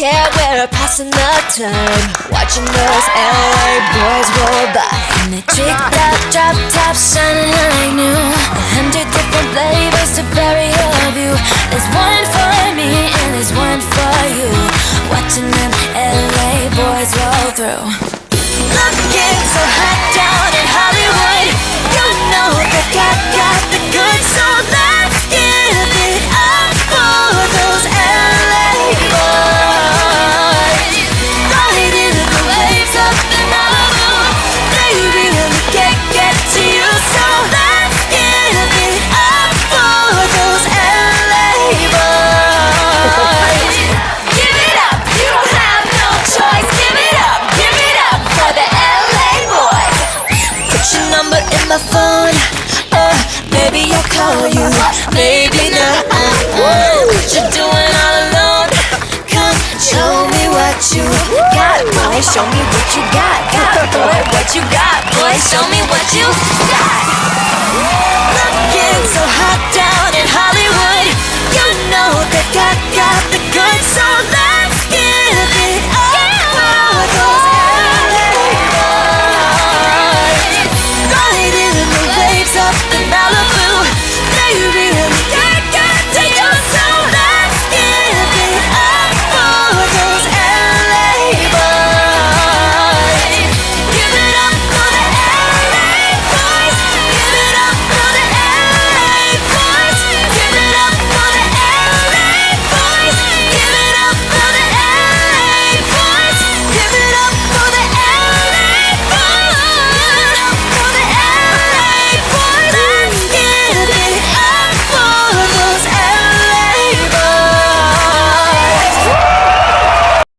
care, we're passing the time, watching those LA boys roll by in the tricked out drop top, shining like new. 100 different flavors to vary your view. There's one for me and there's one for you. Watching them LA boys roll through. Looking so hot down in Hollywood, you know that God got the goods, so let's give it up for those LA boys. Riding the waves up in Malibu, they really can't get to you, so let's give it up for those LA boys. Give it up, you don't have no choice. Give it up for the LA boys. Put your number in my phone, maybe I'll call you, maybe not. What you doing all alone? Come show me what you got, boy. Show me what you got, boy. What you got, boy? Show me what you got.